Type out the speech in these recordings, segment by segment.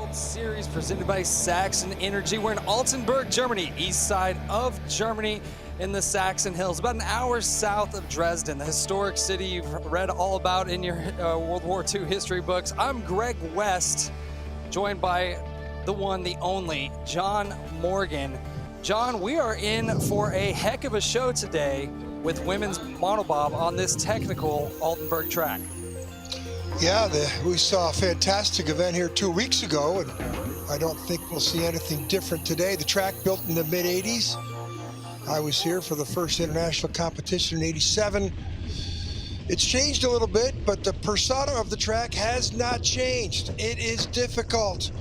World Series presented by Saxon Energy. We're in Altenberg, Germany, east side of Germany in the Saxon Hills, about an hour south of Dresden, the historic city you've read all about in your World War II history books. I'm Greg West, joined by the one, the only, John Morgan. John, we are in for a heck of a show today with women's monobob on this technical Altenberg track. Yeah, we saw a fantastic event here 2 weeks ago, and I don't think we'll see anything different today. The track built in the mid-'80s. I was here for the first international competition in '87. It's changed a little bit, but the persona of the track has not changed. It is difficult.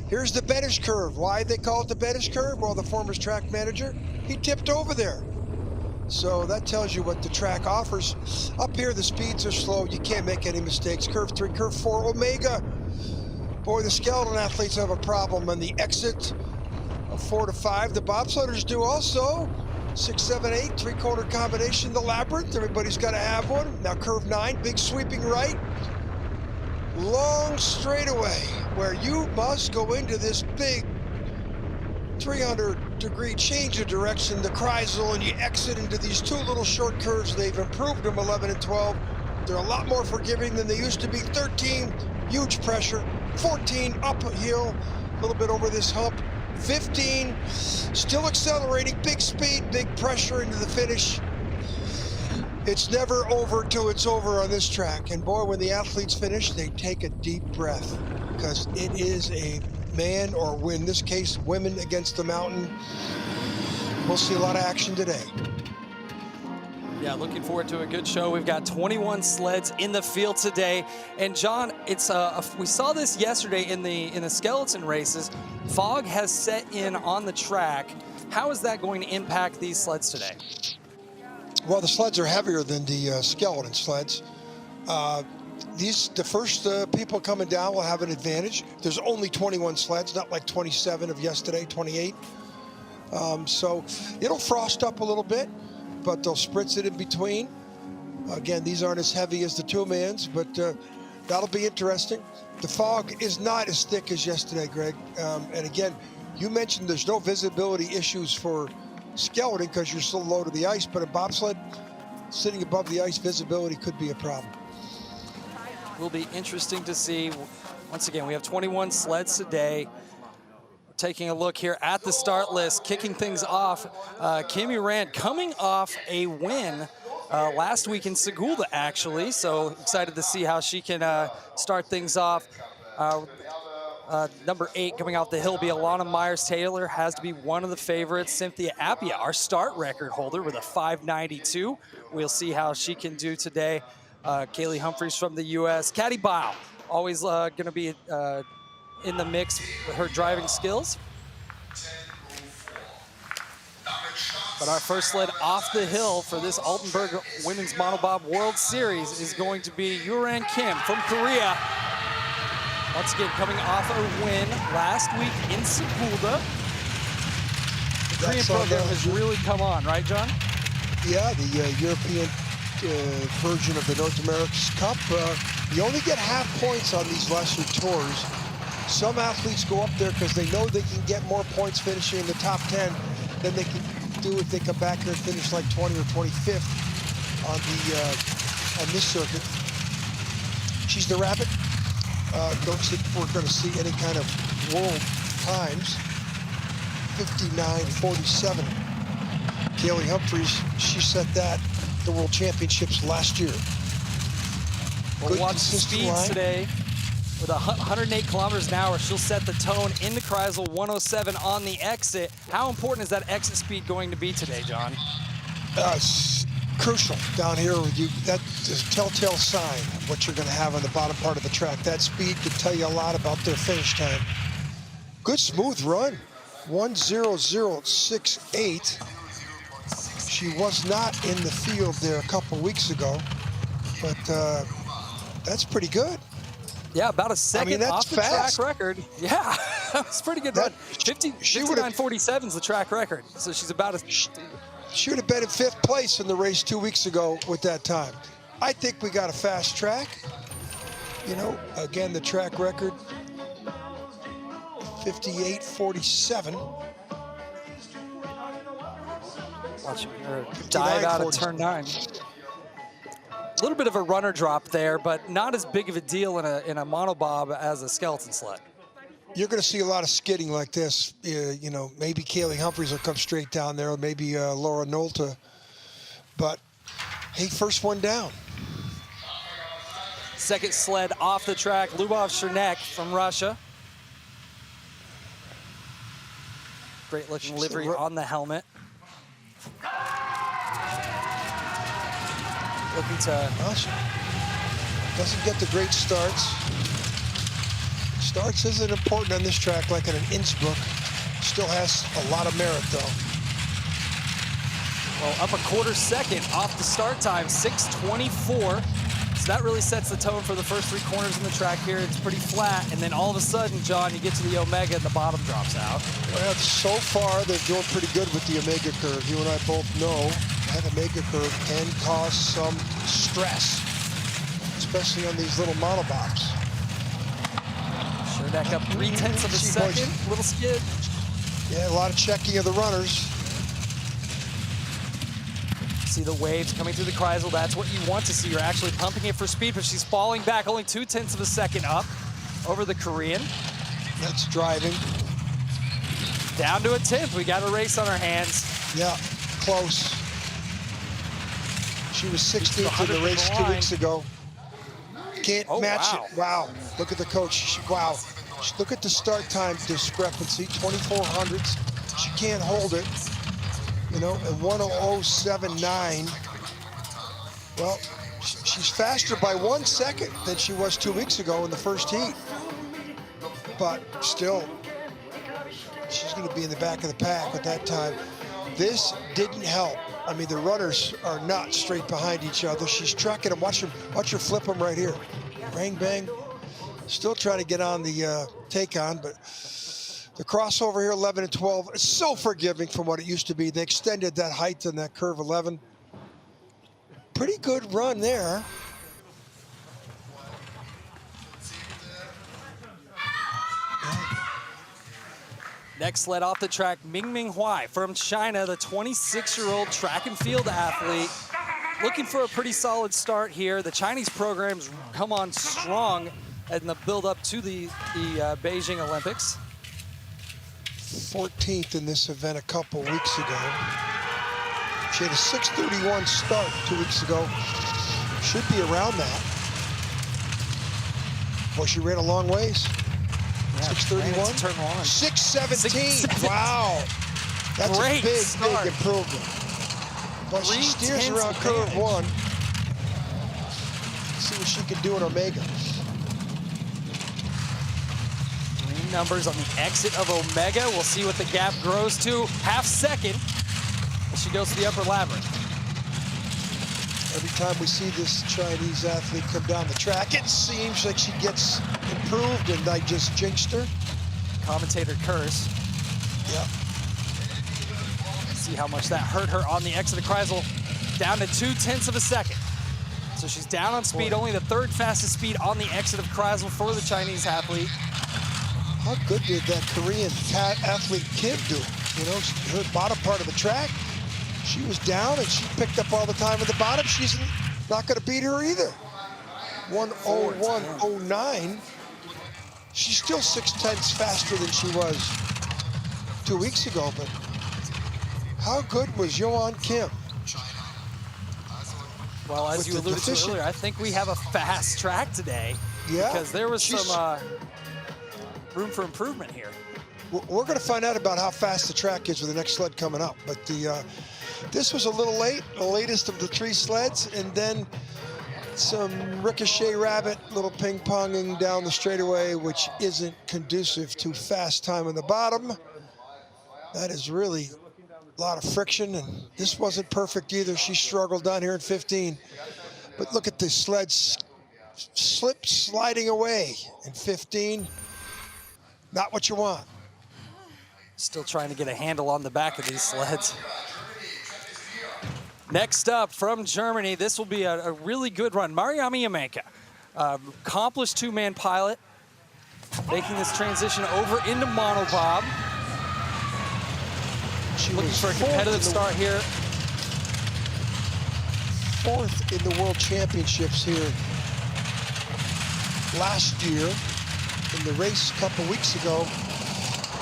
Here's the Benish curve. Why they call it the Benish curve? Well, the former track manager, he tipped over there. So that tells you what the track offers. Up here, the speeds are slow. You can't make any mistakes. Curve 3, curve 4, Omega. Boy, the skeleton athletes have a problem on the exit of 4 to 5. The bobsledders do also. 6, 7, 8, three-quarter combination. The labyrinth, everybody's got to have one. Now curve 9, big sweeping right. Long straightaway where you must go into this big 300-degree change of direction, the Kreisel, and you exit into these two little short curves. They've improved them, 11 and 12. They're a lot more forgiving than they used to be. 13, huge pressure. 14, uphill, a little bit over this hump. 15, still accelerating, big speed, big pressure into the finish. It's never over till it's over on this track. And boy, when the athletes finish, they take a deep breath because it is a man, or in this case, women against the mountain. We'll see a lot of action today. Yeah, looking forward to a good show. We've got 21 sleds in the field today. And John, it's we saw this yesterday in the skeleton races. Fog has set in on the track. How is that going to impact these sleds today? Well, the sleds are heavier than the skeleton sleds. The first people coming down will have an advantage. There's only 21 sleds, not like 27 of yesterday, 28. So it'll frost up a little bit, but they'll spritz it in between. Again, these aren't as heavy as the two-mans, but that'll be interesting. The fog is not as thick as yesterday, Greg. And again, you mentioned there's no visibility issues for skeleton because you're so low to the ice, but a bobsled sitting above the ice, visibility could be a problem. Will be interesting to see. Once again, we have 21 sleds today. Taking a look here at the start list, kicking things off, Kimi Rand coming off a win last week in Sigulda, actually. So excited to see how she can start things off. Number 8 coming out the hill will be Alana Myers-Taylor, has to be one of the favorites. Cynthia Appia, our start record holder with a 5.92. We'll see how she can do today. Kaylee Humphries from the U.S. Caddy Bao, always going to be in the mix with her driving skills. But our first sled off the hill for this Altenberg Women's Monobob World Series is going to be Yuran Kim from Korea. Once again, coming off a win last week in Sigulda. The Korean program has really come on, right, John? Yeah, the European version of the North America's Cup. You only get half points on these lesser tours. Some athletes go up there because they know they can get more points finishing in the top 10 than they can do if they come back here and finish like 20 or 25th on this circuit. She's the rabbit. Don't think we're going to see any kind of world times. 59.47. Kaylee Humphries, she set that the World Championships last year. We'll watch the speeds today. With 108 kilometers an hour, she'll set the tone into Kreisel, 107 on the exit. How important is that exit speed going to be today, John? It's crucial down here. That's a telltale sign of what you're going to have on the bottom part of the track. That speed could tell you a lot about their finish time. Good smooth run, 1:00.68. She was not in the field there a couple weeks ago, but that's pretty good. Yeah, about a second off the fast. track record. Yeah, that's pretty good run. 59.47 is the track record, so she's about a... She would have been in 5th place in the race 2 weeks ago with that time. I think we got a fast track. You know, again, the track record 58.47. Watching her dive out of turn 9. A little bit of a runner drop there, but not as big of a deal in a monobob as a skeleton sled. You're going to see a lot of skidding like this. You know, maybe Kaylee Humphries will come straight down there, or maybe Laura Nolte. But, hey, first one down. Second sled off the track, Lyubov Cernak from Russia. Great looking livery on the helmet. Looking to... Doesn't get the great starts. Starts isn't important on this track like in an Innsbruck. Still has a lot of merit, though. Well, up a quarter second off the start time, 6:24. So that really sets the tone for the first 3 corners in the track here. It's pretty flat, and then all of a sudden, John, you get to the Omega and the bottom drops out. Well, so far, they're doing pretty good with the Omega curve. You and I both know that Omega curve can cause some stress, especially on these little monobobs. Cernak up 0.3 of a second, little skid. Yeah, a lot of checking of the runners. See the waves coming through the Kreisel. That's what you want to see. You're actually pumping it for speed, but she's falling back only 0.2 of a second up over the Korean. That's driving. Down to a 10th. We got a race on our hands. Yeah, close. She was 16th in the race 2 weeks ago. Can't match it. Wow. Look at the coach. Wow. Look at the start time discrepancy, 2400s. She can't hold it. You know, at 1:00.79. Well, she's faster by 1 second than she was 2 weeks ago in the first heat. But still, she's going to be in the back of the pack at that time. This didn't help. I mean, the runners are not straight behind each other. She's trucking them. Watch her flip them right here. Bang, bang. Still trying to get on the take on, but the crossover here, 11 and 12, is so forgiving from what it used to be. They extended that height on that curve 11. Pretty good run there. Next sled off the track, Ming Ming Wai from China, the 26-year-old track and field athlete. Looking for a pretty solid start here. The Chinese programs come on strong in the build-up to the Beijing Olympics. 14th in this event a couple weeks ago. She had a 6:31 start 2 weeks ago. Should be around that. Well, she ran a long ways. Yeah, 6:31. Turn 1. 6:17. Wow. That's Great a big, start. big improvement. But she steers around curve 1. See what she can do in Omega. Green numbers on the exit of Omega. We'll see what the gap grows to. Half second as she goes to the upper labyrinth. Every time we see this Chinese athlete come down the track, it seems like she gets improved, and I just jinxed her. Commentator curse. Yeah. See how much that hurt her on the exit of Kreisel. Down to 0.2 of a second. So she's down on speed, only the 3rd fastest speed on the exit of Kreisel for the Chinese athlete. How good did that Korean athlete Kim do? You know, her bottom part of the track, she was down and she picked up all the time at the bottom. She's not going to beat her either. 1:01.09. She's still 0.6 faster than she was 2 weeks ago, but how good was Yeon Kim? Well, as you alluded to earlier, I think we have a fast track today. Yeah. Because there was some room for improvement here. We're going to find out about how fast the track is with the next sled coming up. But this was a little late, the latest of the 3 sleds, and then some ricochet rabbit, little ping-ponging down the straightaway, which isn't conducive to fast time on the bottom. That is really a lot of friction, and this wasn't perfect either. She struggled down here in 15. But look at the sleds sliding away in 15. Not what you want. Still trying to get a handle on the back of these sleds. Next up from Germany, this will be a really good run. Mariami Yamenka, accomplished 2-man pilot. making this transition over into Monobob. She Looking was for a competitive start here. Fourth in the World Championships here last year. In the race a couple weeks ago,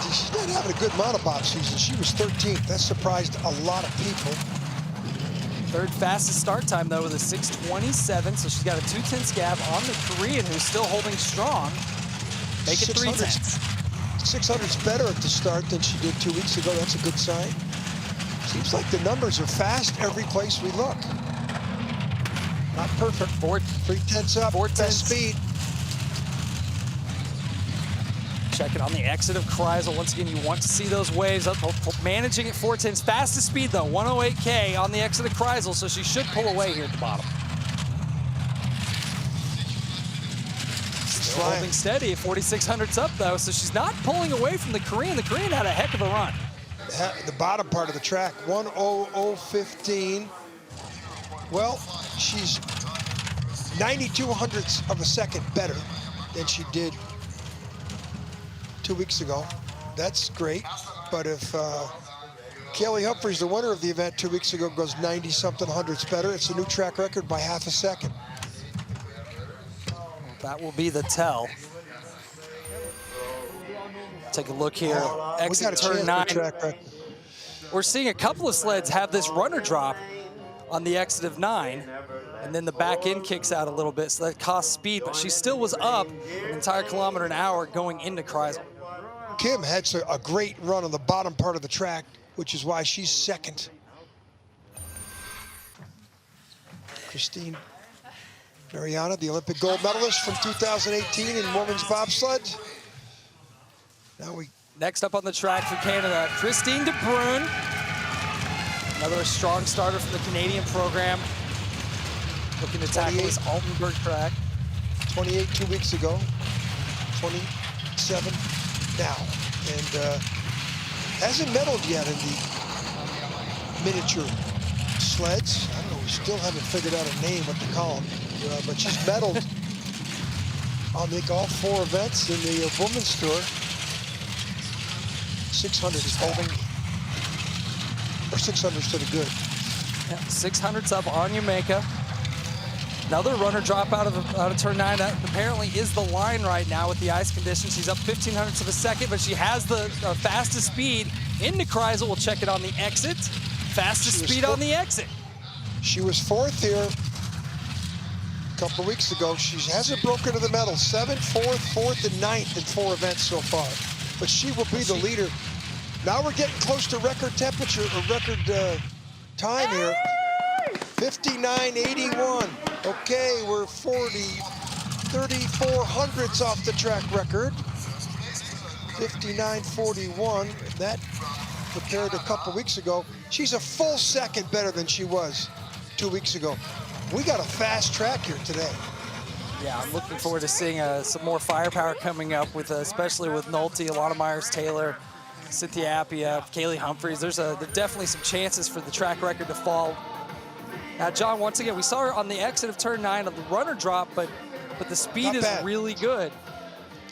she's not having a good monobob season. She was 13th. That surprised a lot of people. Third fastest start time, though, with a 6:27, so she's got a 2/10 gap on the Korean, who's still holding strong. Make it 3/10. 600's better at the start than she did 2 weeks ago. That's a good sign. Seems like the numbers are fast every place we look. Not perfect. 3/10 up, best speed. Check it on the exit of Kreisel. Once again, you want to see those waves up, managing at 4/10. Fastest speed, though, 108K on the exit of Kreisel, so she should pull away here at the bottom. Still holding steady at 4,600s up, though, so she's not pulling away from the Korean. The Korean had a heck of a run. The bottom part of the track, 1:00:15. Well, she's 92 hundredths of a second better than she did 2 weeks ago. That's great. But if Kaylee Humphries, the winner of the event 2 weeks ago, goes 90-something hundredths better, it's a new track record by half a second. That will be the tell. Take a look here. Exit turn 9. We're seeing a couple of sleds have this runner drop on the exit of 9, and then the back end kicks out a little bit, so that costs speed, but she still was up an entire kilometer an hour going into Kreisel. Kim had a great run on the bottom part of the track, which is why she's second. Christine Mariana, the Olympic gold medalist from 2018 in women's bobsled. Next up on the track for Canada, Christine de Bruyn. Another strong starter from the Canadian program. Looking to tackle this Altenberg track. 28 2 weeks ago, 27 now. And hasn't medaled yet in the miniature sleds. I don't know, we still haven't figured out a name, what to call them. But she's medaled on all 4 events in the women's tour. 600 is holding, or 600's to the good. Yeah, 600's up on Jamaica. Another runner drop out of turn 9. That apparently is the line right now with the ice conditions. She's up 1,500ths of a second, but she has the fastest speed into Kreisel. We'll check it on the exit. Fastest speed on the exit. She was 4th here a couple of weeks ago. She hasn't broken to the medal. 7th, 4th, and 9th in 4 events so far. But she will be the leader. Now we're getting close to record temperature, or record time here. 59.81. Okay, we're 34 hundredths off the track record. 59.41. That compared to a couple weeks ago. She's a full second better than she was 2 weeks ago. We got a fast track here today. Yeah, I'm looking forward to seeing some more firepower coming up, with especially with Nolte, Lana Myers-Taylor, Cynthia Appia, Kaylee Humphries. There's definitely some chances for the track record to fall. Now, John, once again, we saw her on the exit of turn 9 of the runner drop, but the speed is really good.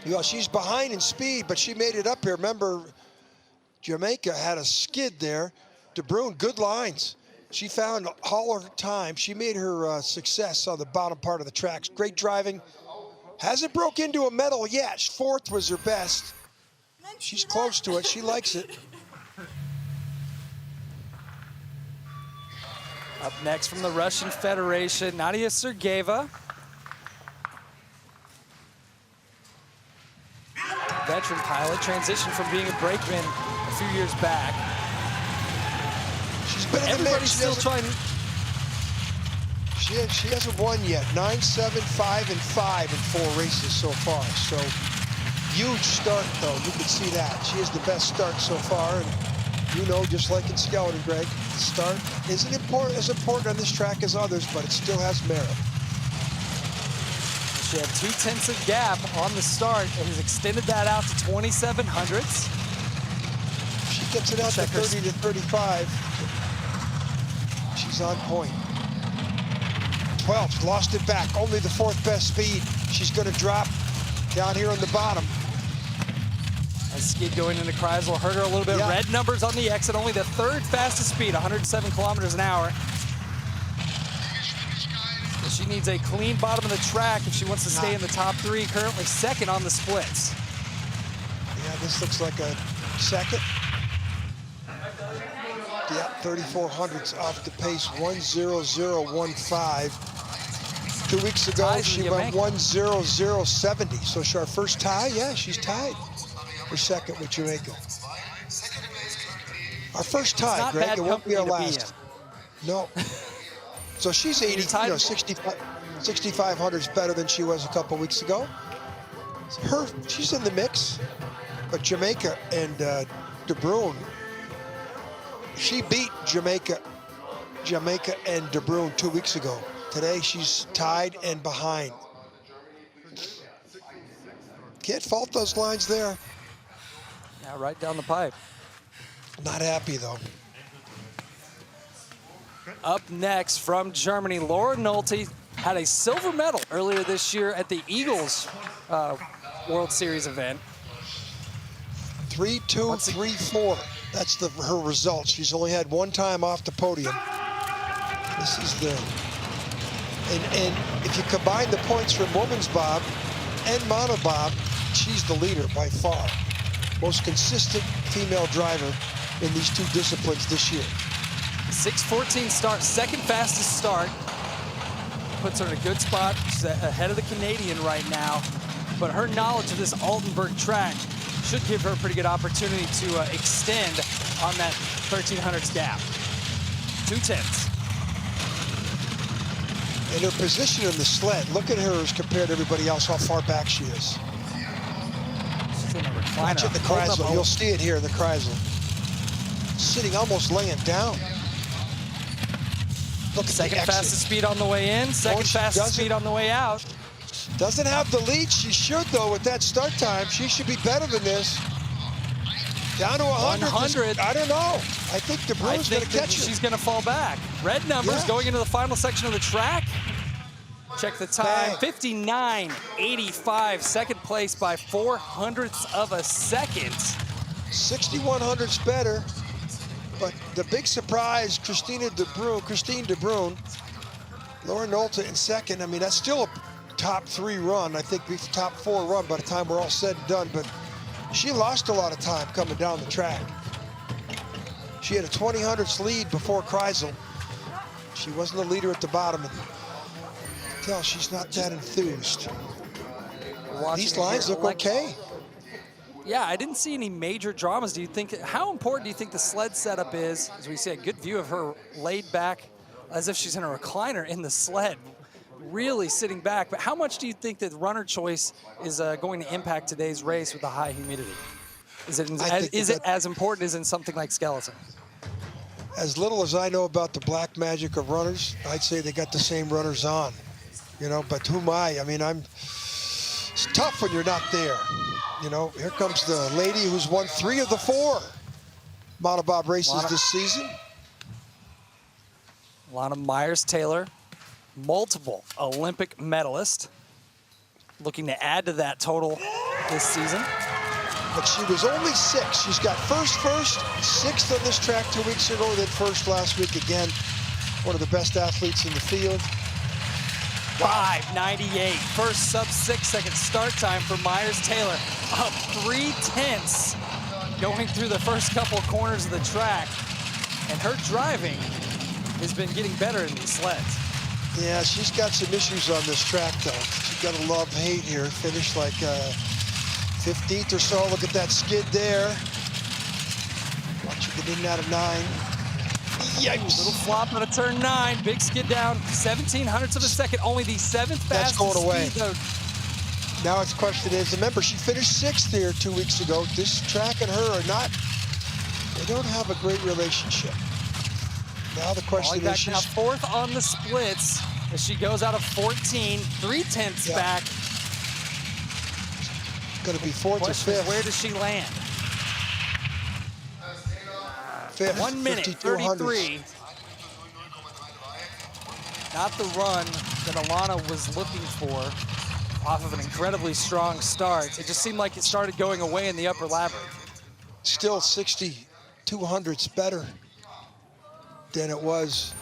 Yeah, she's behind in speed, but she made it up here. Remember, Jamaica had a skid there. De Bruyn, good lines. She found all her time. She made her success on the bottom part of the tracks. Great driving. Hasn't broke into a medal yet. 4th was her best. She's close to it. She likes it. Up next from the Russian Federation, Nadia Sergeyva. Veteran pilot, transitioned from being a brakeman a few years back. She's been in the mix. Still trying. She hasn't won yet. 9, 7, 5, and 5 in 4 races so far. So huge start, though. You can see that. She has the best start so far. And you know, just like in skeleton, Greg, the start isn't as important on this track as others, but it still has merit. She had 2/10 of gap on the start and has extended that out to 2,700 hundredths. She gets it out to 30 to 35. She's on point. 12th, lost it back. Only the 4th best speed. She's going to drop down here on the bottom. A skid going into Kreisel hurt her a little bit. Yeah. Red numbers on the exit, only the third fastest speed, 107 kilometers an hour. So she needs a clean bottom of the track if she wants to stay in the top 3. Currently second on the splits. Yeah, this looks like a second. Yeah, 3400s off the pace, 1:00.15. 2 weeks ago, she went 1:00.70. So our first tie, yeah, she's tied for second with Jamaica. Our first tie, Greg, it won't be our last. No. So she's 80, 6,500 is better than she was a couple weeks ago. She's in the mix, but Jamaica and De Bruyne, she beat Jamaica and De Bruyne 2 weeks ago. Today she's tied and behind. Can't fault those lines there. Yeah, right down the pipe. Not happy though. Up next from Germany, Laura Nolte had a silver medal earlier this year at the Eagles World Series event. 3-2, 3-4. That's her result. She's only had one time off the podium. This is the, and if you combine the points from women's bob and monobob, she's the leader by far. Most consistent female driver in these two disciplines this year. 6:14 start, second fastest start. Puts her in a good spot. She's ahead of the Canadian right now. But her knowledge of this Altenberg track should give her a pretty good opportunity to extend on that 1300s gap. 2/10. And her position in the sled, look at her as compared to everybody else, how far back she is. She's in a recliner. Watch it in the Kreisel. You'll see it here in the Kreisel. Sitting, almost laying down. Look at second fastest speed on the way in, second fastest speed on the way out. Doesn't have the lead. She should, though, with that start time. She should be better than this. Down to 100. I don't know. I think De Bruyne's going to catch her. She's going to fall back. Red numbers going into the final section of the track. Check the time, 59.85. Second place by 0.04 of a second. 6,100's better. But the big surprise, Christine De Bruyne, Laura Nolte in second. I mean, that's still a top 3 run. I think top 4 run by the time we're all said and done. But she lost a lot of time coming down the track. She had a 20/100ths lead before Kreisel. She wasn't the leader at the bottom. And tell she's not that enthused. These lines look okay. Yeah, I didn't see any major dramas. Do you think, how important do you think the sled setup is? As we see a good view of her laid back as if she's in a recliner in the sled, really sitting back. But how much do you think that runner choice is going to impact today's race with the high humidity? Is it as important as in something like skeleton? As little as I know about the black magic of runners, I'd say they got the same runners on, you know, but who am I? I mean, it's tough when you're not there. You know, here comes the lady who's won 3 of the 4 monobob races this season. Lana Myers-Taylor, multiple Olympic medalist, looking to add to that total this season. But she was only 6. She's got first, 6th on this track 2 weeks ago, then first last week again. One of the best athletes in the field. 5:98, first sub-6 second start time for Myers-Taylor, up 3/10 going through the first couple of corners of the track. And her driving has been getting better in these sleds. Yeah, she's got some issues on this track, though. She's got a love-hate here. Finished like 15th or so. Look at that skid there. Watch her get in and out of 9. Yikes. Little flop out of turn 9, big skid down, 0.17 of a second, only the 7th fastest. That's going away. Speed, now its question is, remember, she finished 6th here 2 weeks ago. This track and her are not, they don't have a great relationship. Now the question is, she's now 4th on the splits as she goes out of 14, 3/10 back. Going to be 4th or 5th. Where does she land? 5th, 1 minute, 33. Not the run that Alana was looking for. off of an incredibly strong start. It just seemed like it started going away in the upper labyrinth. Still 6,200ths better than it was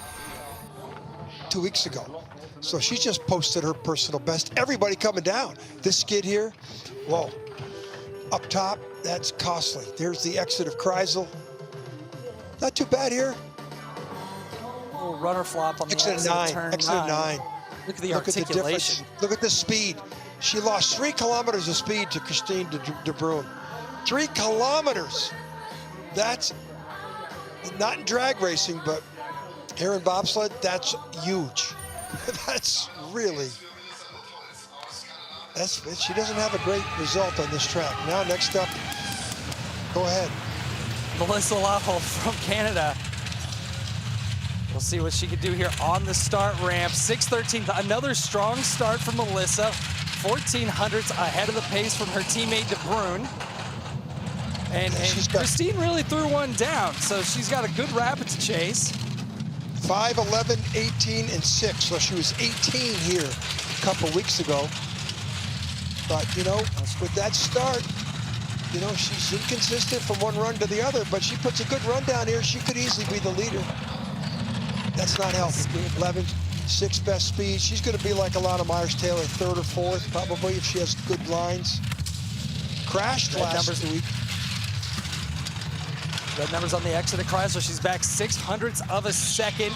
2 weeks ago. So she just posted her personal best. Everybody coming down. This skid here, whoa. Up top, that's costly. There's the exit of Kreisel. Not too bad here. Little runner flop on the Exit exit of turn exit 9. Look at the Look articulation. Look at the speed. She lost 3 kilometers of speed to Christine de Bruyn. 3 kilometers. That's not in drag racing, but here in bobsled, that's huge. That's really, she doesn't have a great result on this track. Now next up, go ahead. Melissa Lowell from Canada. We'll see what she can do here on the start ramp. 6:13, another strong start from Melissa. 1400ths ahead of the pace from her teammate de Bruyn. And Christine really threw one down, so she's got a good rapid to chase. 5:11, 18, and 6. So she was 18 here a couple weeks ago. But, you know, with that start, you know, she's inconsistent from one run to the other, but she puts a good run down here. She could easily be the leader. That's not healthy. 11, 6 best speed. She's going to be like Alana Myers-Taylor, 3rd or 4th, probably, if she has good lines. Crashed last week. Red numbers on the exit of Chrysler. She's back 600ths of a second.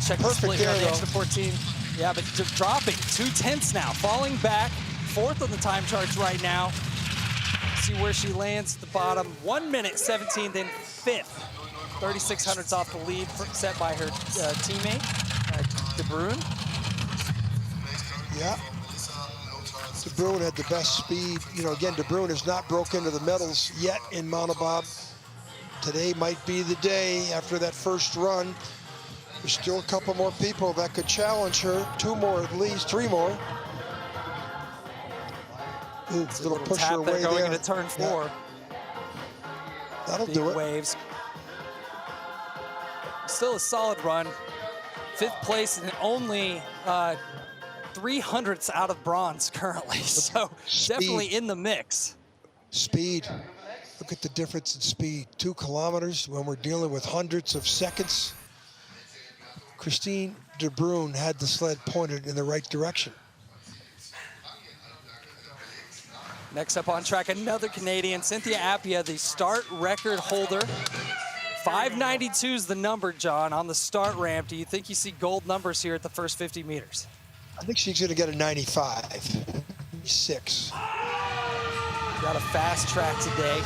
Check the split here on the exit of 14. Yeah, but dropping 2/10 now, falling back, 4th on the time charts right now. See where she lands at the bottom. 1 minute 17, then 5th. 3,600ths off the lead set by her teammate, de Bruyn. Yeah. De Bruyn had the best speed. You know, again, de Bruyn has not broken into the medals yet in Monobob. Today might be the day after that first run. There's still a couple more people that could challenge her. 2 more at least, 3 more. Ooh, little push her way there. Going into turn 4. That'll Big do it. Waves. Still a solid run. 5th place and only 300ths out of bronze currently. So definitely in the mix. Speed. Look at the difference in speed. 2 kilometers when we're dealing with hundreds of seconds. Christine de Bruyn had the sled pointed in the right direction. Next up on track, another Canadian, Cynthia Appia, the start record holder. 592 is the number, John, on the start ramp. Do you think you see gold numbers here at the first 50 meters? I think she's going to get a 95. 6. Got a fast track today.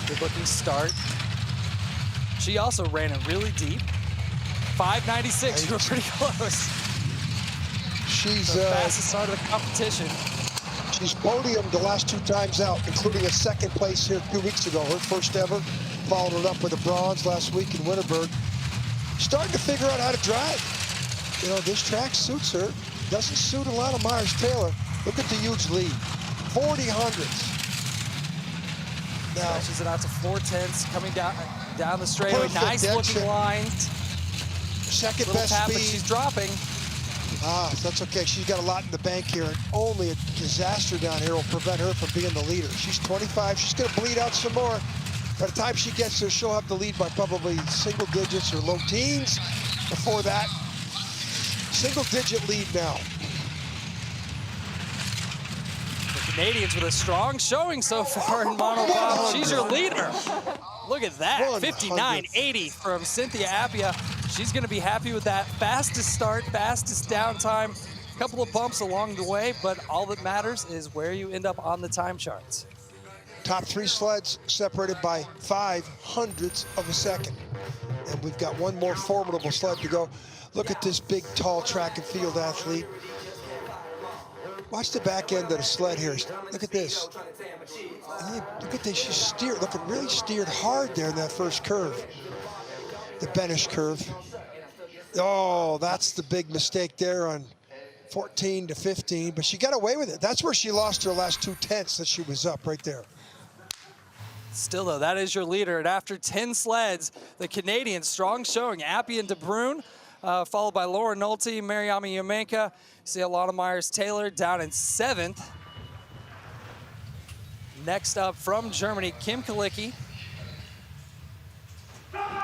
Good looking start. She also ran it really deep. 596, you were pretty close. She's the fastest start of the competition. She's podiumed the last 2 times out, including a 2nd place here 2 weeks ago, her first ever. Followed it up with a bronze last week in Winterberg. Starting to figure out how to drive. You know, this track suits her. Doesn't suit a lot of Myers-Taylor. Look at the huge lead. 40/100ths. Now she's out to 4/10ths, coming down the straightaway. Nice looking lines. 2nd best tap, speed. But she's dropping. That's okay. She's got a lot in the bank here, and only a disaster down here will prevent her from being the leader. She's 25. She's going to bleed out some more. By the time she gets there, she'll have the lead by probably single digits or low teens. Before that, single-digit lead now. The Canadians with a strong showing so far in Monobob. She's your leader. Look at that, 59.80 from Cynthia Appia. She's gonna be happy with that. Fastest start, fastest downtime. A couple of bumps along the way, but all that matters is where you end up on the time charts. Top 3 sleds separated by 500ths of a second. And we've got one more formidable sled to go. Look at this big, tall track and field athlete. Watch the back end of the sled here. Look at this. Look at this. She steered. Look, it really steered hard there in that first curve. The Benish curve. Oh, that's the big mistake there on 14 to 15, but she got away with it. That's where she lost her last 2/10 that she was up right there. Still, though, that is your leader. And after 10 sleds, the Canadians, strong showing. Appia and de Bruyn followed by Laura Nolte, Mariama Yamenka. See Lana Myers-Taylor down in 7th. Next up from Germany, Kim Kalicki.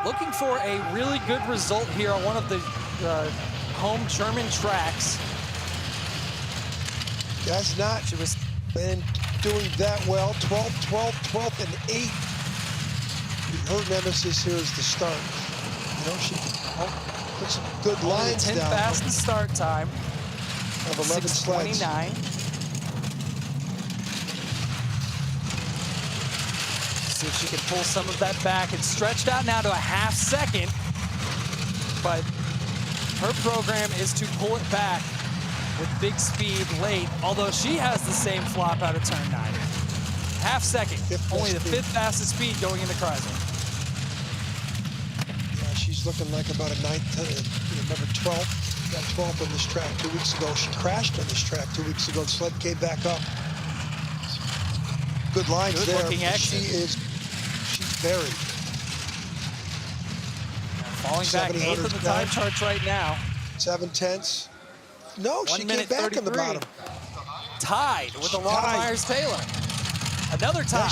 Looking for a really good result here on one of the home German tracks. That's not, she was been doing that well. 12th, 12th, and 8th. Her nemesis here is the start. You know, she put some good lines down. 10th fastest start time. Of 11 sleds. 6:29. See if she can pull some of that back. It's stretched out now to a ½ second. But her program is to pull it back with big speed late, although she has the same flop out of turn 9. ½ second, only the 5th fastest speed going into Kreisel. Yeah, she's looking like about a 9th, number 12. She got 12th on this track 2 weeks ago. She crashed on this track 2 weeks ago. The sled came back up. Good lines Good there. Looking she's buried. Falling back 8th in the time charts right now. 7/10. No, she came back 1:33. on the bottom. Tied with the Lana Myers-Taylor. Another tie. Yeah,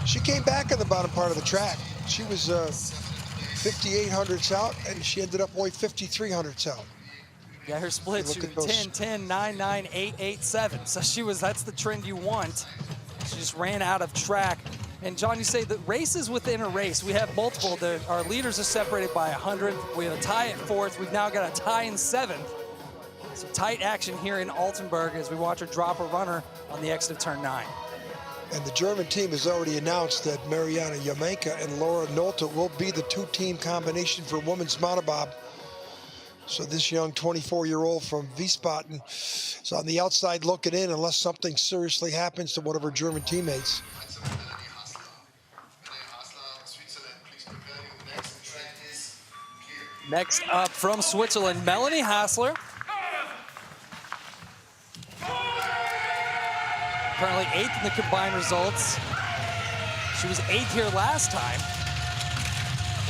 she came back on the bottom part of the track. She was 5,800ths out, and she ended up only 5,300ths out. Yeah, her splits, she was 10, 10, 9, 9, 8, 8, 7. So that's the trend you want. She just ran out of track. And John, you say that races within a race. We have multiple. Our leaders are separated by 100. We have a tie at 4th. We've now got a tie in 7th. Some tight action here in Altenberg as we watch her drop a runner on the exit of turn 9. And the German team has already announced that Mariana Yamenka and Laura Nolte will be the 2-team combination for women's monobob. So this young 24-year-old from Wiesbaden is on the outside looking in unless something seriously happens to one of her German teammates. Next up from Switzerland, Melanie Hassler. Currently 8th in the combined results. She was 8th here last time.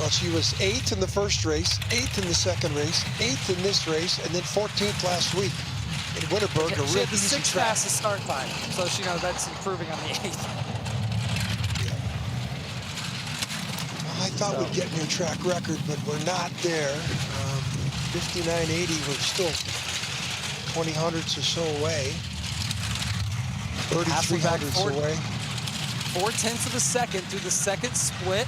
Well, she was 8th in the first race, 8th in the second race, 8th in this race, and then 14th last week in Winterberg. She had the 6th fastest start time, so she knows that's improving on the 8th. Yeah. Well, I thought we'd get near track record, but we're not there. 59.80, we're still 20 hundredths or so away. 33 hundredths away. 4/10 of a second through the second split.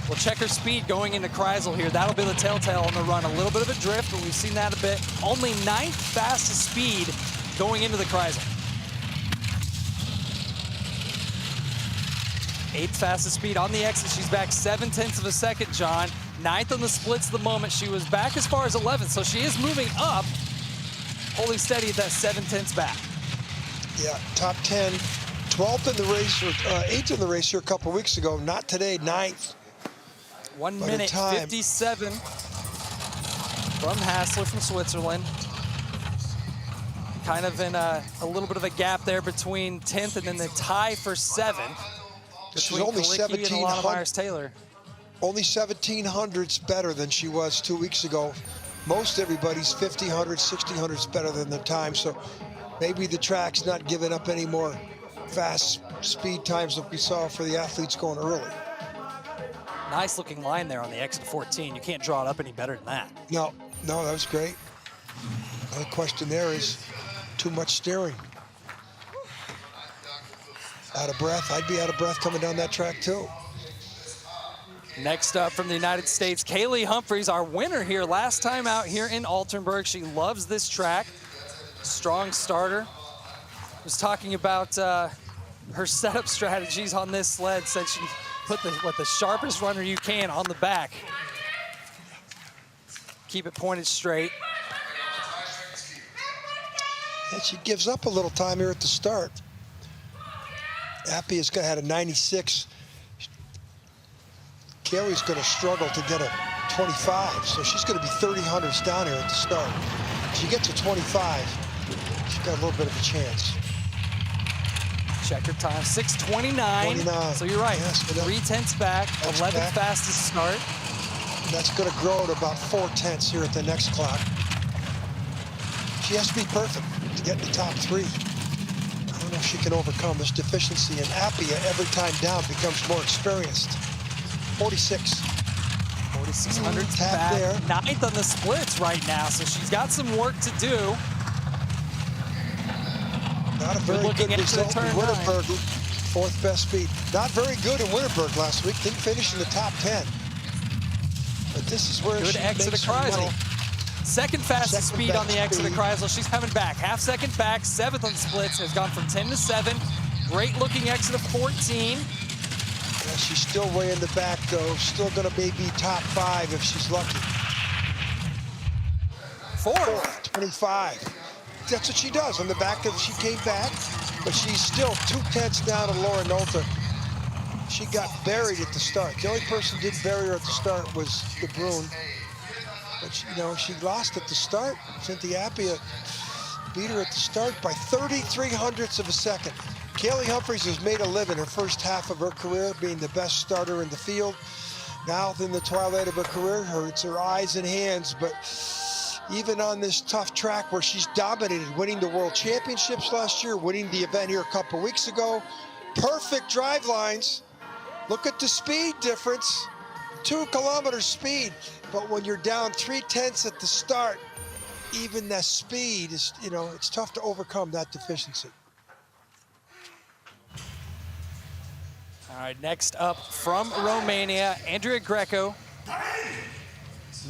We'll check her speed going into Kreisel here. That'll be the telltale on the run. A little bit of a drift, but we've seen that a bit. Only 9th fastest speed going into the Kreisel. 8th fastest speed on the exit. She's back 7/10 of a second, John. 9th on the splits the moment. She was back as far as 11th, so she is moving up, holding steady at that 7/10 back. Yeah, top 10, 12th in the race, or 8th in the race here a couple of weeks ago. Not today, 9th. 1 minute 57 from Hassler from Switzerland. Kind of in a little bit of a gap there between 10th and then the tie for 7th. She's only 1700. Only 17 hundredths better than she was 2 weeks ago. Most everybody's 50 hundredths, 60 hundredths better than their time. So maybe the track's not giving up any more fast speed times that we saw for the athletes going early. Nice looking line there on the exit 14. You can't draw it up any better than that. No, that was great. The only question there is too much steering. Out of breath. I'd be out of breath coming down that track too. Next up from the United States, Kaylee Humphries, our winner here last time out here in Altenberg. She loves this track. Strong starter. Was talking about her setup strategies on this sled. Said she put the sharpest runner you can on the back. Keep it pointed straight. And she gives up a little time here at the start. Appy has had a 96. Kaylee's going to struggle to get a 25, so she's going to be 30 hundredths down here at the start. If she gets a 25, she's got a little bit of a chance. Check her time, 6:29. So you're right, yes, 3/10 back, 11th fastest start. that's going to grow to about 4/10 here at the next clock. She has to be perfect to get in the top 3. I don't know if she can overcome this deficiency, and Appia every time down becomes more experienced. 46. 4,600 tap back, there. 9th on the splits right now, so she's got some work to do. Not a very good result in Winterberg, 4th best speed. Not very good in Winterberg last week, didn't finish in the top 10. But this is where good she exit makes of her Kreisel. money. Second fastest Second speed on the best exit of speed. Kreisel. She's coming back, half second back, 7th on splits, has gone from 10 to 7. Great looking exit of 14. Yeah, she's still way in the back though. Still gonna maybe top 5 if she's lucky. 4th. 25. That's what she does on the back of, she came back, but she's still 2/10 down to Laura Nolte. She got buried at the start. The only person who didn't bury her at the start was De Bruyn. But she, you know, she lost at the start. Cynthia Appia beat her at the start by 33 hundredths of a second. Kaylee Humphries has made a living her first half of her career being the best starter in the field. Now in the twilight of her career, it's her eyes and hands, but even on this tough track where she's dominated, winning the World Championships last year, winning the event here a couple weeks ago, perfect drive lines. Look at the speed difference, 2 kilometers speed. But when you're down 3/10 at the start, even the speed is, you know, it's tough to overcome that deficiency. All right, next up from Romania, Andrea Greco.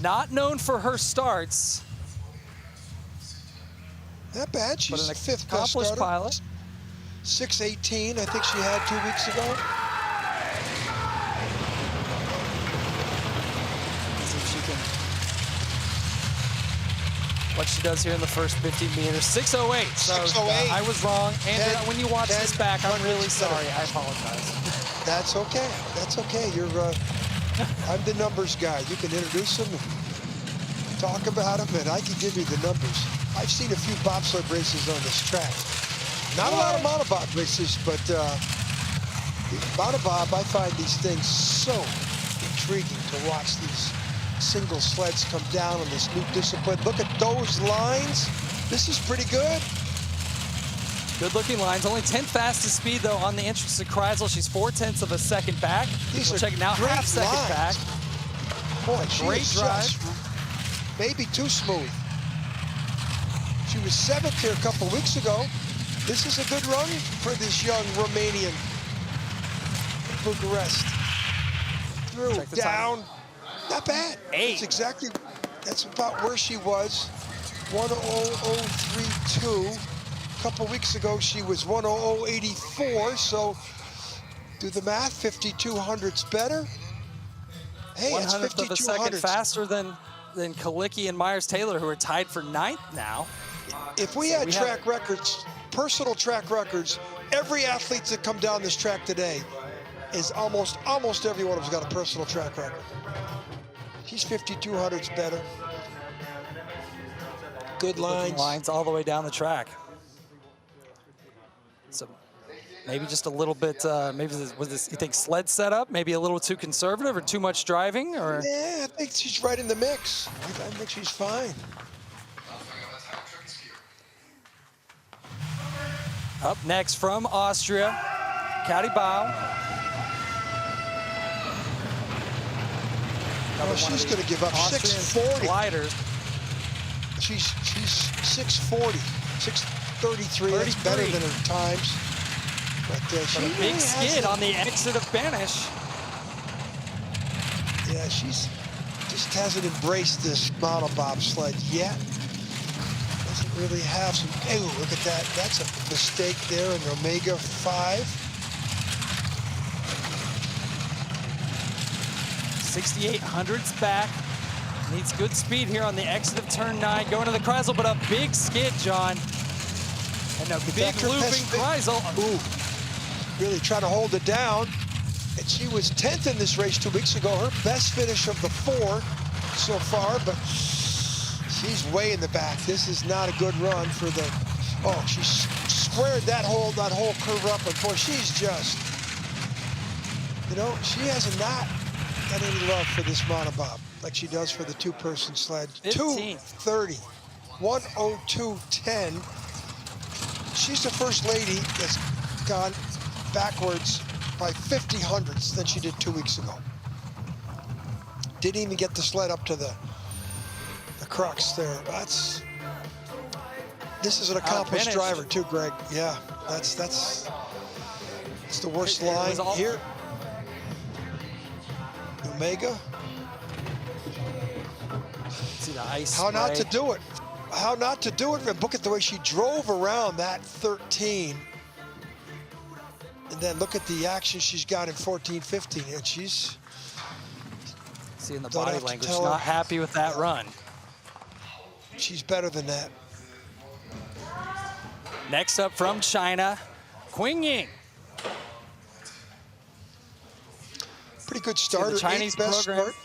Not known for her starts. Not bad, she's but an the 5th best accomplished starter. pilot. 6:18, I think she had 2 weeks ago. See if she can. What she does here in the first 15 meters, 6:08. So 6:08. I was wrong. Andrea, when you watch this back, I'm really hundredths better. sorry. I apologize. That's okay. That's okay. You're, I'm the numbers guy. You can introduce them and talk about them, and I can give you the numbers. I've seen a few bobsled races on this track. Not a lot of monobob races, but monobob, I find these things so intriguing to watch these single sleds come down on this new discipline. Look at those lines. This is pretty good. Good looking lines. Only 10th fastest speed though on the entrance to Kreisel. She's 4/10 of a second back. These we'll are check it now. great Half second lines. back. Boy, she Great is drive. just maybe too smooth. She was 7th here a couple weeks ago. This is a good run for this young Romanian. Bucharest. Through, Check the down. time. Not bad. 8. That's about where she was. 1:00.32. A couple weeks ago, she was 1:00.84. So do the math, 52 hundredths better. Hey, it's 100th of a 52 second hundredths. faster than Kalicki and Myers-Taylor, who are tied for 9th now. If we had track records, personal track records, every athlete that come down this track today is almost every one of them's got a personal track record. She's 52 hundredths better. Good lines. Lines all the way down the track. So maybe just a little bit, maybe was this, you think, sled setup? Maybe a little too conservative or too much driving? Or Yeah, I think she's right in the mix. I think she's fine. Up next from Austria, Kati Bau. Well, she's going to give up Austrian 640. gliders. She's 640, 633. That's better than her times. But she But a big skid on the exit of Banish. Yeah, she's just hasn't embraced this monobob sled yet. Doesn't really have some. Oh, look at that. That's a mistake there in Omega 5. 68 hundredths back. Needs good speed here on the exit of turn 9. Going to the Kreisel, but a big skid, John. And a big looping Kreisel. Ooh, really trying to hold it down. And she was 10th in this race 2 weeks ago. Her best finish of the 4 so far, but she's way in the back. This is not a good run for the, oh, she squared that whole curve up, and boy, she's just, you know, she has not got any love for this Monobob, like she does for the two-person sled. 2:30, 1:02.10. She's the first lady that's gone backwards by 50 hundredths than she did 2 weeks ago. Didn't even get the sled up to the crux there. This is an accomplished driver too, Greg. Yeah, it's the worst line here. Omega. See the ice How spray. not to do it? How not to do it? And look at the way she drove around that 13. And then look at the action she's got in 14, 15. And she's seeing the body language, not happy with that run. She's better than that. Next up from China, Qingying. Pretty good start. The Chinese best program. start.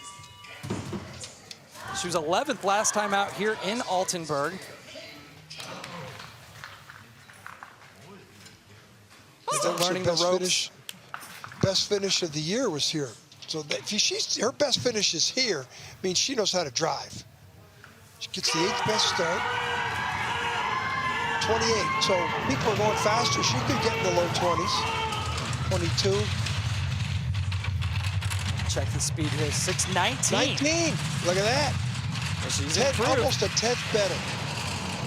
She was 11th last time out here in Altenberg. Still learning the ropes. Best finish of the year was here. So her best finish is here, means she knows how to drive. She gets the 8th best start. 28. So people are going faster. She could get in the low 20s. 22. Check the speed here. 6:19. 19. Look at that. Well, she's 10, almost a 10th better.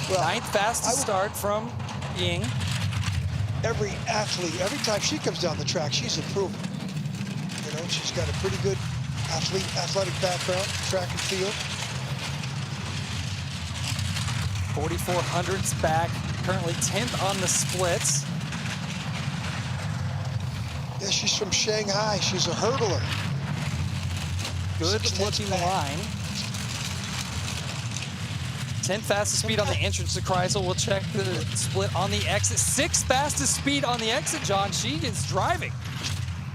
Well, 9th fastest start from Ying. Every athlete, every time she comes down the track, she's improving. You know, she's got a pretty good athletic background, track and field. 4,400s back, currently 10th on the splits. Yeah, she's from Shanghai. She's a hurdler. Good looking line. 10th fastest speed on the entrance to Kreisel. We'll check the split on the exit. 6th fastest speed on the exit, John. She is driving.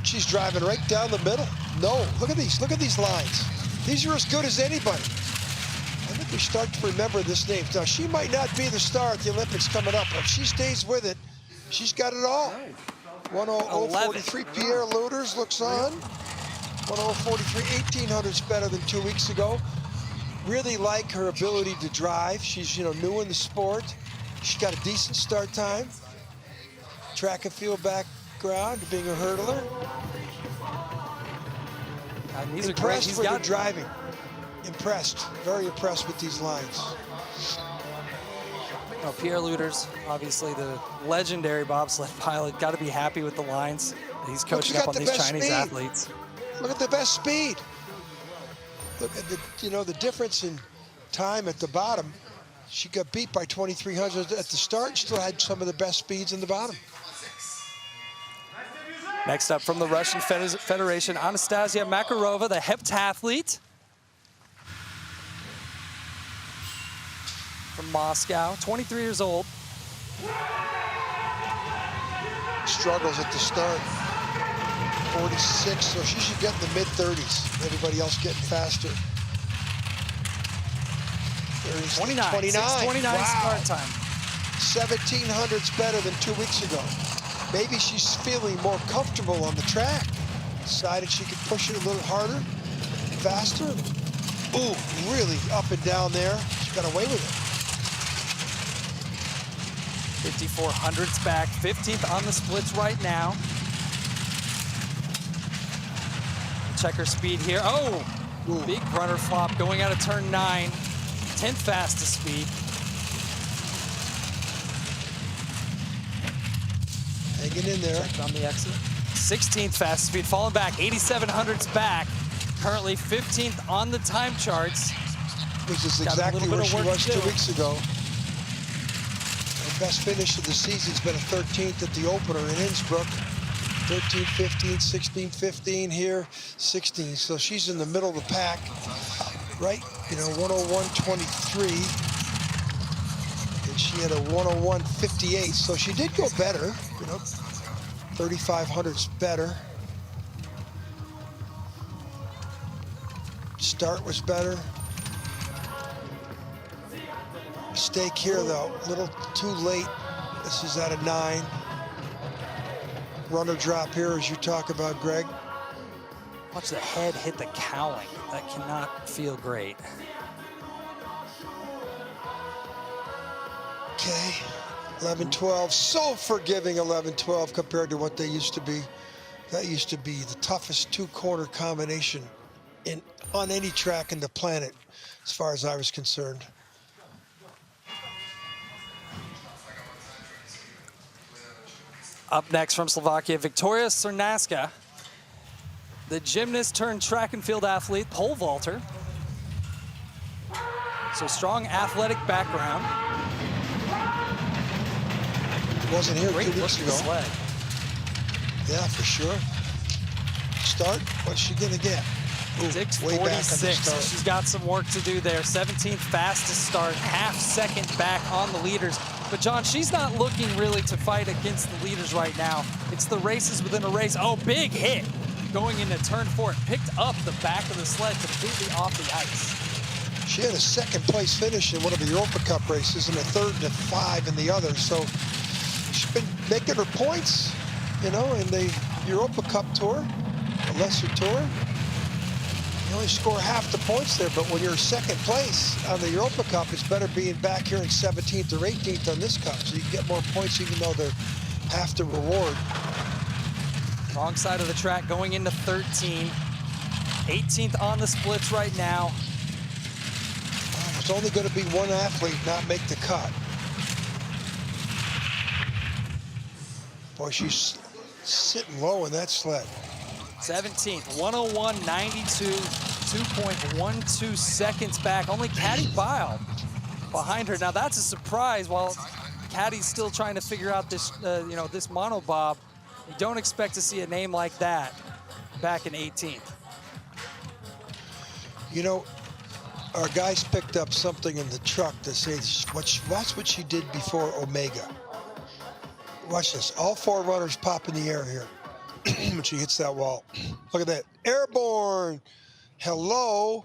She's driving right down the middle. No, look at these lines. These are as good as anybody. I think we start to remember this name. Now, she might not be the star at the Olympics coming up, but if she stays with it, she's got it all. 1:00.43, Pierre Luders looks on. 1:00.43, 1800's better than 2 weeks ago. Really like her ability to drive. She's, new in the sport. She's got a decent start time. Track and field background, being a hurdler. These are great. Impressed with her driving. Impressed, very impressed with these lines. Pierre Luders, obviously the legendary bobsled pilot, got to be happy with the lines that he's coaching up on these Chinese athletes. Look at the best speed. Look at the difference in time at the bottom. She got beat by 2,300 at the start. Still had some of the best speeds in the bottom. Next up from the Russian Federation, Anastasia Makarova, the heptathlete from Moscow, 23 years old. Struggles at the start. 46, so she should get in the mid-30s. Everybody else getting faster. 29. 29 wow. start time. 1,700's better than 2 weeks ago. Maybe she's feeling more comfortable on the track. Decided she could push it a little harder, faster. Ooh, really up and down there. She got away with it. 5,400's back, 15th on the splits right now. Check her speed here. Oh, ooh. Big runner flop going out of turn 9. 10th fastest speed. Hanging in there. Check on the exit. 16th fastest speed, falling back. 8,700's back. Currently 15th on the time charts. Which is exactly where she was 2 weeks ago. Her best finish of the season's been a 13th at the opener in Innsbruck. 13, 15, 16, 15 here, 16. So she's in the middle of the pack, right? 1:01.23. And she had a 1:01.58. So she did go better, 3,500's better. Start was better. Mistake here, though, a little too late. This is at a 9. Runner drop here, as you talk about, Greg. Watch the head hit the cowling. That cannot feel great. Okay, 11-12, so forgiving 11-12 compared to what they used to be. That used to be the toughest two-corner combination on any track in the planet, as far as I was concerned. Up next from Slovakia, Victoria Cernaska, the gymnast turned track and field athlete, pole vaulter. So strong athletic background. Wasn't here Great 2 weeks ago. sled. Yeah, for sure. Start, what's she gonna get? Ooh, way back on the 6:46. start. She's got some work to do there. 17th fastest start, half second back on the leaders. But John, she's not looking really to fight against the leaders right now. It's the races within a race. Oh, big hit going into turn 4. It picked up the back of the sled completely off the ice. She had a second place finish in one of the Europa Cup races and a 3rd to 5 in the other. So she's been making her points, you know, in the Europa Cup tour, a lesser tour. You only score half the points there, but when you're second place on the Europa Cup, it's better being back here in 17th or 18th on this cup, so you can get more points even though they're half the reward. Wrong side of the track going into 13. 18th on the splits right now. There's only going to be one athlete not make the cut. Boy, she's sitting low in that sled. 17th, 101.92, 2.12 seconds back. Only Caddy Bile behind her. Now that's a surprise. While Caddy's still trying to figure out this, you know, this monobob, you don't expect to see a name like that back in 18th. You know, our guys picked up something in the truck to say, watch what she did before Omega. Watch this. All 4 runners pop in the air here when she hits that wall. Look at that. Airborne. Hello.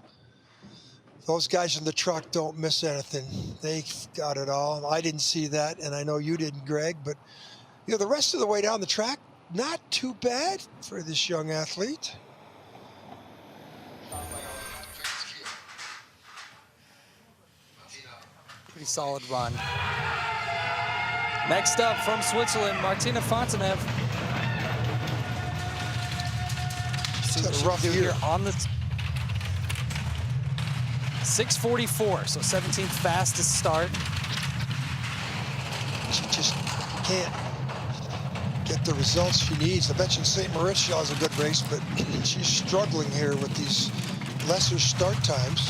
Those guys in the truck don't miss anything. They got it all. I didn't see that, and I know you didn't, Greg, but you know, the rest of the way down the track, not too bad for this young athlete. Pretty solid run. Next up from Switzerland, Martina Fontenev. It's a rough year. On the 6:44, so 17th fastest start. She just can't get the results she needs. I mentioned St. Moritz, she has a good race, but she's struggling here with these lesser start times.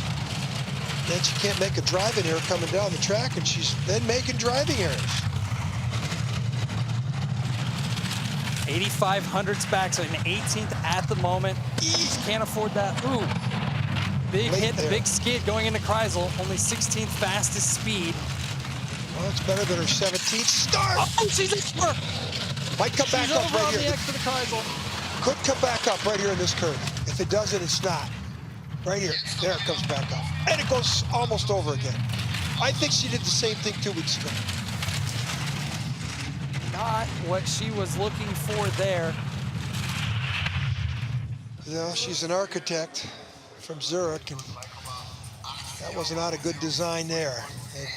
Then she can't make a driving error coming down the track, and she's then making driving errors. 8,500s back, so an 18th at the moment. Just can't afford that. Ooh, big Late hit, there. big skid going into Kreisel. Only 16th fastest speed. Well, it's better than her 17th start. Oh, she's over. Might come back She's up over right on the here. X for the Kreisel. Could come back up right here in this curve. If it doesn't, it's not. Right here. There it comes back up. And it goes almost over again. I think she did the same thing 2 weeks ago. Not what she was looking for there. You know, she's an architect from Zurich, and that was not a good design there.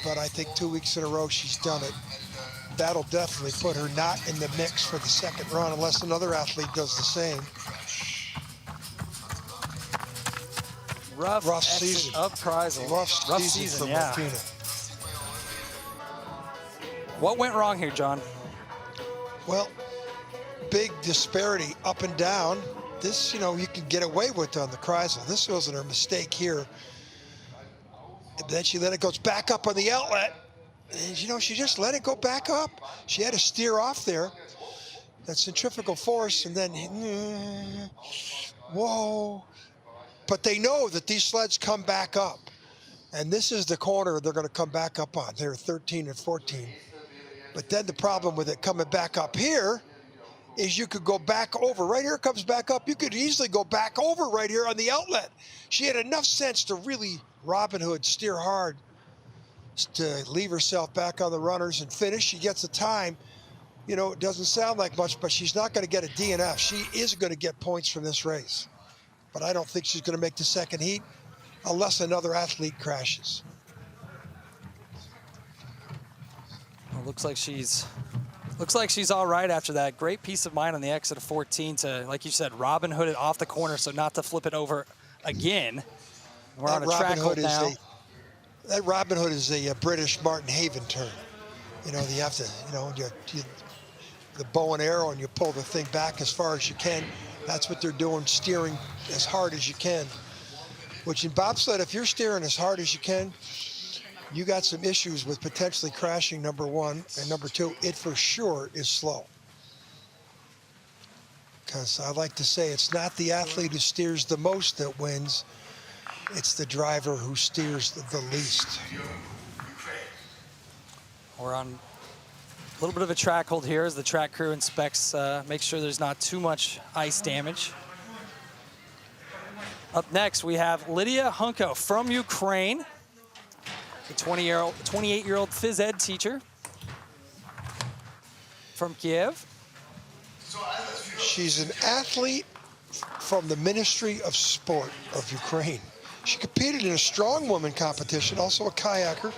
But I think 2 weeks in a row she's done it. That'll definitely put her not in the mix for the second run unless another athlete does the same. Rough exit season. of Kreisel. Rough season for yeah. Martina. What went wrong here, John? Well, big disparity up and down. This, you know, you can get away with on the Kreisel. This wasn't her mistake here. And then she let it go back up on the outlet. And, you know, she just let it go back up. She had to steer off there. That centrifugal force, and then, whoa. But they know that these sleds come back up. And this is the corner they're going to come back up on. They're 13 and 14. But then the problem with it coming back up here is you could go back over. Right here it comes back up. You could easily go back over right here on the outlet. She had enough sense to really Robin Hood steer hard to leave herself back on the runners and finish. She gets the time. You know, it doesn't sound like much, but she's not going to get a DNF. She is going to get points from this race. but I don't think she's going to make the second heat unless another athlete crashes. Well, looks like she's all right after that. Great peace of mind on the exit of 14 to, like you said, Robin Hood it off the corner, so not to flip it over again. We're on a track hold now. That Robin Hood is a British Martin Haven term. You know, you have to, you know, the bow and arrow, and you pull the thing back as far as you can. That's what they're doing, steering as hard as you can. Which in bobsled, if you're steering as hard as you can, you got some issues with potentially crashing, number one. And number two, it for sure is slow. Because I like to say it's not the athlete who steers the most that wins. It's the driver who steers the least. We're on a little bit of a track hold here as the track crew inspects, makes sure there's not too much ice damage. Up next, we have Lydia Hunco from Ukraine, a 28-year-old phys ed teacher from Kiev. She's an athlete from the Ministry of Sport of Ukraine. She competed in a strong woman competition, also a kayaker.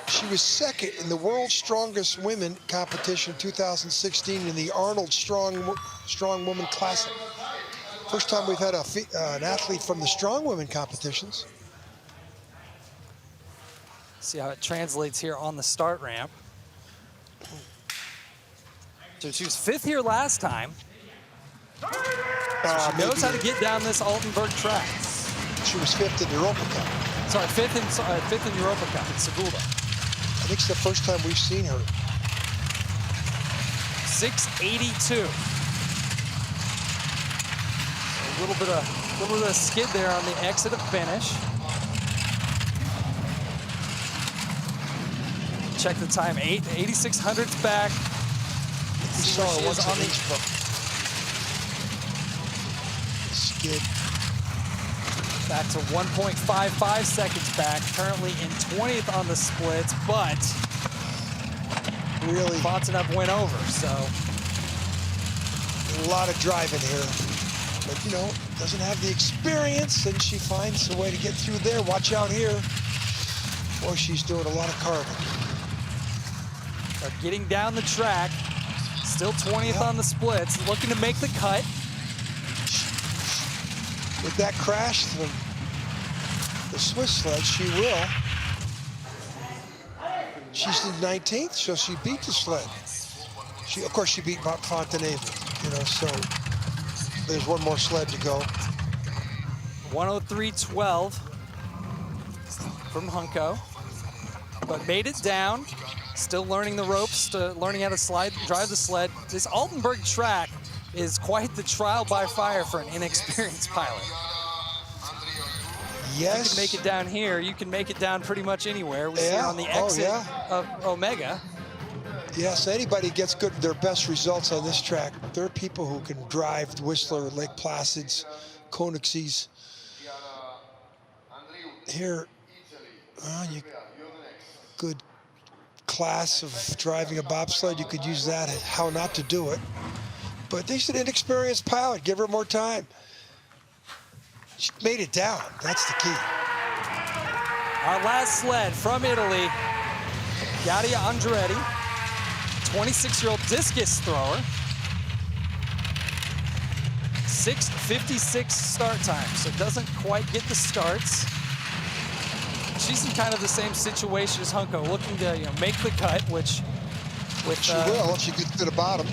She was second in the World's Strongest Women competition 2016 in the Arnold Strong Woman Classic. First time we've had an athlete from the strong women competitions. See how it translates here on the start ramp. So she was 5th here last time. So she knows how to get down this Altenberg track. She was 5th in Europa Cup. Sorry, 5th in Europa Cup in Segulda. I think it's the first time we've seen her. 682. A little bit of skid there on the exit of finish. Check the time, 8600th back. We saw her once on the skid. Back to 1.55 seconds back, currently in 20th on the splits, but really Fontenev went over, so. A lot of driving here, but you know, doesn't have the experience, and she finds a way to get through there. Watch out here. Boy, she's doing a lot of carving. They're getting down the track, still 20th on the splits, looking to make the cut. With that crash from the Swiss sled, she will. She's in 19th, so she beat the sled. Of course, she beat Fontenev, you know, so there's one more sled to go. 103.12 from Hunco, but made it down. Still learning the ropes, learning how to drive the sled. This Altenberg track is quite the trial by fire for an inexperienced pilot. Yes. You can make it down here. You can make it down pretty much anywhere. We see it on the exit of Omega. Yes, anybody gets their best results on this track. There are people who can drive Whistler, Lake Placids, Koenigsees. Here, good class of driving a bobsled. You could use that, how not to do it. But she's an inexperienced pilot. Give her more time. She made it down. That's the key. Our last sled from Italy, Yaddia Andretti, 26-year-old discus thrower. 6:56 start time, so doesn't quite get the starts. She's in kind of the same situation as Hunco, looking to make the cut, which with she will if she gets to the bottom.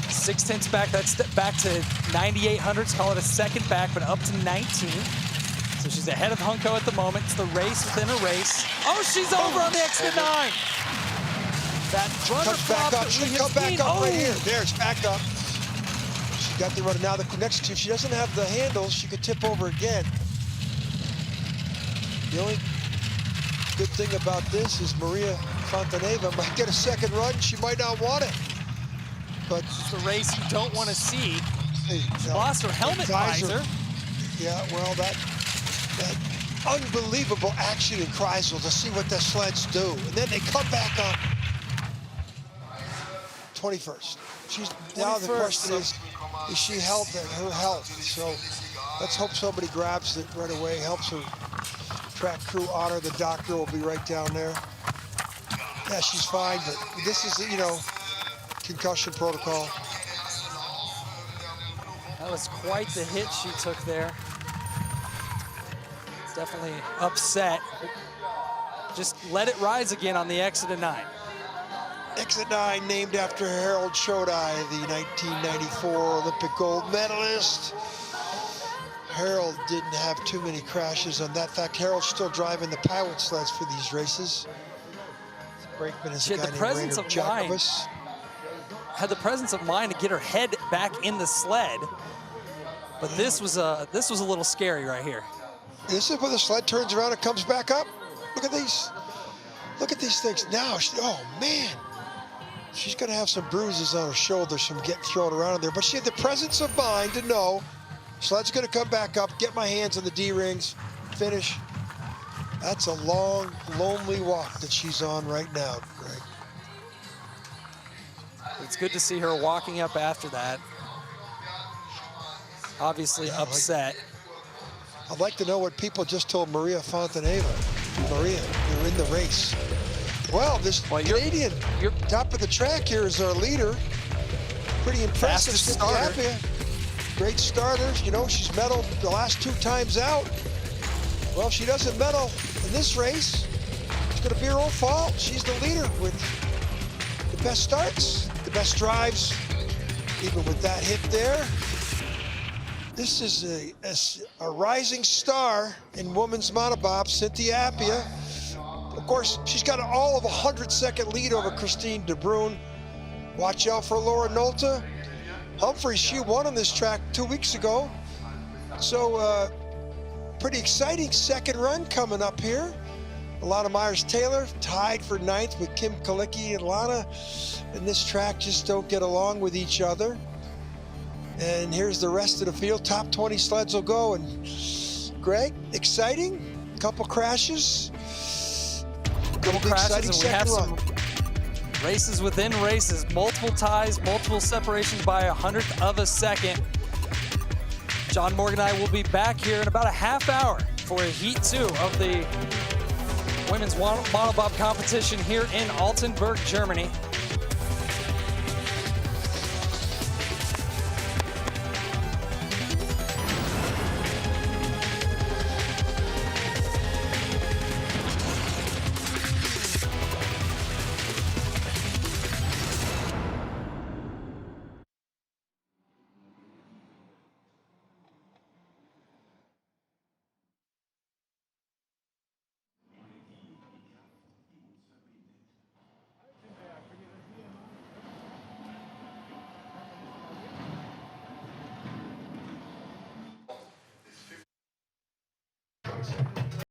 6/10 back. That's back to 9,800s. Call it a second back, but up to 19. So she's ahead of Hunco at the moment. It's the race within a race. Oh, she's over on the exit 9. That runner back up. She'll come back up right here. There, it's back up. She got the runner. Now the next two, she doesn't have the handles. She could tip over again. The only good thing about this is Maria Fonteneva might get a second run. She might not want it. But it's the race you don't want to see. She lost her helmet visor. Yeah, well, that unbelievable action in Kreisel to see what the sleds do. And then they come back up. 21st. Now the question is she held her health? So let's hope somebody grabs it right away, helps her track crew honor. The doctor will be right down there. Yeah, she's fine, but this is, you know, concussion protocol. That was quite the hit she took there. Definitely upset. Just let it rise again on the exit of 9. Exit 9 named after Harold Shodai, the 1994 Olympic gold medalist. Harold didn't have too many crashes on that. In fact, Harold's still driving the pilot sleds for these races. Brakeman is a guy named Rainer Jacobus. Had the presence of mind to get her head back in the sled, but this was a little scary right here. This is when the sled turns around and comes back up. Look at these. Look at these things now. Oh man, she's gonna have some bruises on her shoulders from getting thrown around in there. But she had the presence of mind to know sled's gonna come back up, get my hands on the D-rings, finish. That's a long, lonely walk that she's on right now, Greg. It's good to see her walking up after that. Obviously upset. I'd like to know what people just told Maria Fonteneva. Maria, you're in the race. Well, this Canadian, top of the track here is our leader. Pretty impressive. Fastest starter. Great starter. You know, she's medaled the last 2 times out. Well, if she doesn't medal in this race, it's going to be her own fault. She's the leader with the best starts, the best drives, even with that hit there. This is a rising star in women's monobob, Cynthia Appia. Of course, she's got all of a 100-second lead over Christine de Bruyn. Watch out for Laura Nolte. Humphries, she won on this track 2 weeks ago. So, pretty exciting second run coming up here. Lana Myers-Taylor tied for 9th with Kim Kalicki and Lana. And this track just don't get along with each other. And here's the rest of the field. Top 20 sleds will go. And Greg, exciting. Couple crashes. Couple crashes, and we have some races within races. Multiple ties, multiple separations by 100th of a second. John Morgan and I will be back here in about a half hour for Heat 2 of the women's monobob competition here in Altenberg, Germany.